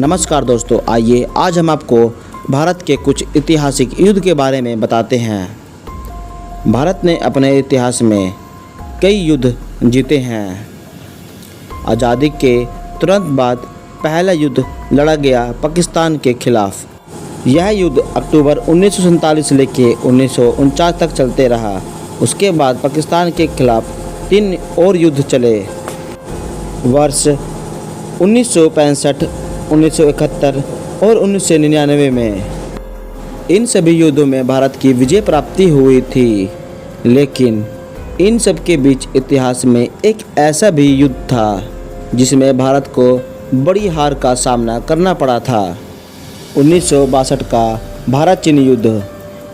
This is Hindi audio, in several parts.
नमस्कार दोस्तों, आइए आज हम आपको भारत के कुछ ऐतिहासिक युद्ध के बारे में बताते हैं। भारत ने अपने इतिहास में कई युद्ध जीते हैं। आज़ादी के तुरंत बाद पहला युद्ध लड़ा गया पाकिस्तान के खिलाफ। यह युद्ध अक्टूबर 1947 से लेकर 1949 तक चलते रहा। उसके बाद पाकिस्तान के खिलाफ 3 और युद्ध चले। वर्ष 1965, 1971 और 1999 में इन सभी युद्धों में भारत की विजय प्राप्ति हुई थी। लेकिन इन सब के बीच इतिहास में एक ऐसा भी युद्ध था जिसमें भारत को बड़ी हार का सामना करना पड़ा था। 1962 का भारत चीन युद्ध।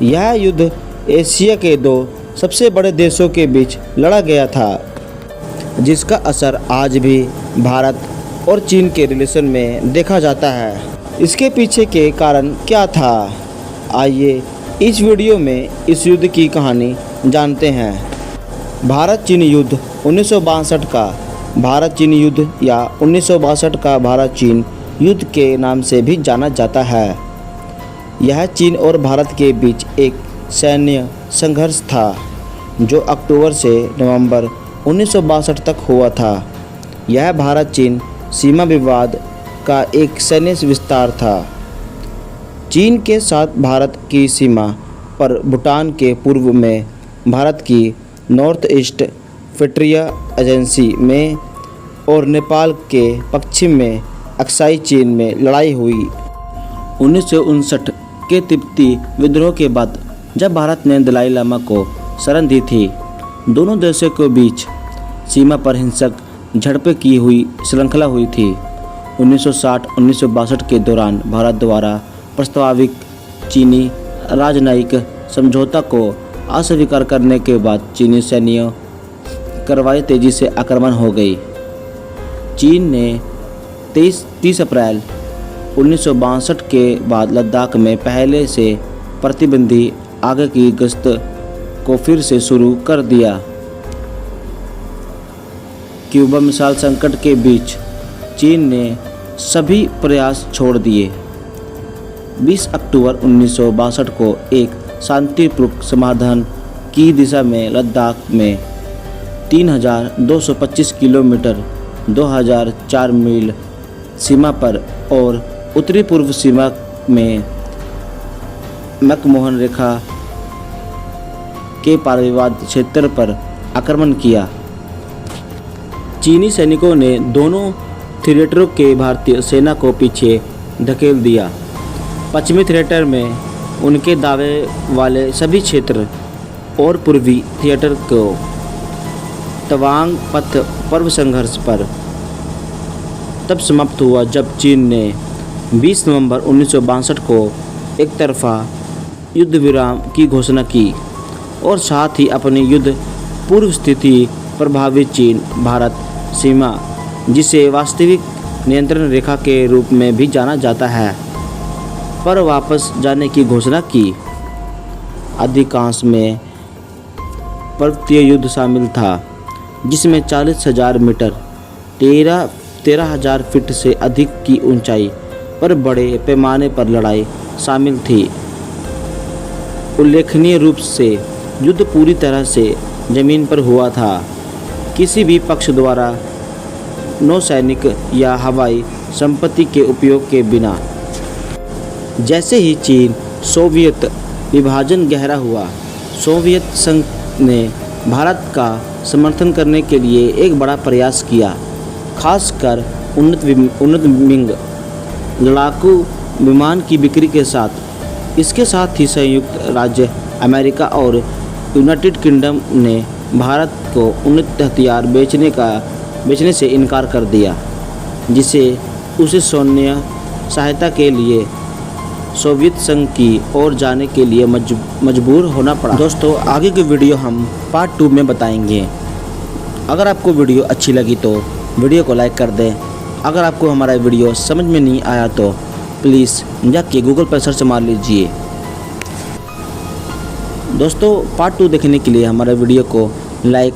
यह युद्ध एशिया के 2 सबसे बड़े देशों के बीच लड़ा गया था, जिसका असर आज भी भारत और चीन के रिलेशन में देखा जाता है। इसके पीछे के कारण क्या था, आइए इस वीडियो में इस युद्ध की कहानी जानते हैं। भारत चीन युद्ध 1962 का भारत चीन युद्ध या 1962 का भारत चीन युद्ध के नाम से भी जाना जाता है। यह चीन और भारत के बीच एक सैन्य संघर्ष था जो अक्टूबर से नवंबर 1962 तक हुआ था। यह भारत चीन सीमा विवाद का एक सैन्य विस्तार था। चीन के साथ भारत की सीमा पर भूटान के पूर्व में भारत की नॉर्थ ईस्ट फ्रंटियर एजेंसी में और नेपाल के पश्चिम में अक्साई चीन में लड़ाई हुई। 1959 के तिब्बती विद्रोह के बाद जब भारत ने दलाई लामा को शरण दी थी, दोनों देशों के बीच सीमा पर हिंसक झड़पें की हुई श्रृंखला हुई थी। 1960-1962 के दौरान भारत द्वारा प्रस्तावित चीनी राजनयिक समझौता को अस्वीकार करने के बाद चीनी सैन्य कार्रवाई तेजी से आक्रमण हो गई। चीन ने 30 अप्रैल 1962 के बाद लद्दाख में पहले से प्रतिबंधी आगे की गश्त को फिर से शुरू कर दिया। क्यूबा मिसाइल संकट के बीच चीन ने सभी प्रयास छोड़ दिए। 20 अक्टूबर 1962 को एक शांतिपूर्ण समाधान की दिशा में लद्दाख में 3225 किलोमीटर 2004 मील सीमा पर और उत्तरी पूर्व सीमा में मैकमोहन रेखा के पारविवाद क्षेत्र पर आक्रमण किया। चीनी सैनिकों ने दोनों थिएटरों के भारतीय सेना को पीछे धकेल दिया। पश्चिमी थिएटर में उनके दावे वाले सभी क्षेत्र और पूर्वी थिएटर को तवांग पथ पर्व संघर्ष पर तब समाप्त हुआ जब चीन ने 20 नवंबर 1962 को एक तरफा युद्ध विराम की घोषणा की और साथ ही अपनी युद्ध पूर्व स्थिति प्रभावित चीन भारत सीमा, जिसे वास्तविक नियंत्रण रेखा के रूप में भी जाना जाता है, पर वापस जाने की घोषणा की। अधिकांश में पर्वतीय युद्ध शामिल था, जिसमें 40,000 मीटर 13,000 फीट से अधिक की ऊंचाई पर बड़े पैमाने पर लड़ाई शामिल थी। उल्लेखनीय रूप से युद्ध पूरी तरह से जमीन पर हुआ था, किसी भी पक्ष द्वारा नौसैनिक या हवाई संपत्ति के उपयोग के बिना। जैसे ही चीन सोवियत विभाजन गहरा हुआ, सोवियत संघ ने भारत का समर्थन करने के लिए एक बड़ा प्रयास किया, खासकर उन्नत विंग लड़ाकू विमान की बिक्री के साथ। इसके साथ ही संयुक्त राज्य अमेरिका और यूनाइटेड किंगडम ने भारत को उन्नत हथियार बेचने से इनकार कर दिया, जिसे उसे सैन्य सहायता के लिए सोवियत संघ की ओर जाने के लिए मजबूर होना पड़ा। दोस्तों, आगे की वीडियो हम पार्ट 2 में बताएंगे। अगर आपको वीडियो अच्छी लगी तो वीडियो को लाइक कर दें। अगर आपको हमारा वीडियो समझ में नहीं आया तो प्लीज़ जाके गूगल पर सर्च मार लीजिए। दोस्तों, पार्ट 2 देखने के लिए हमारे वीडियो को लाइक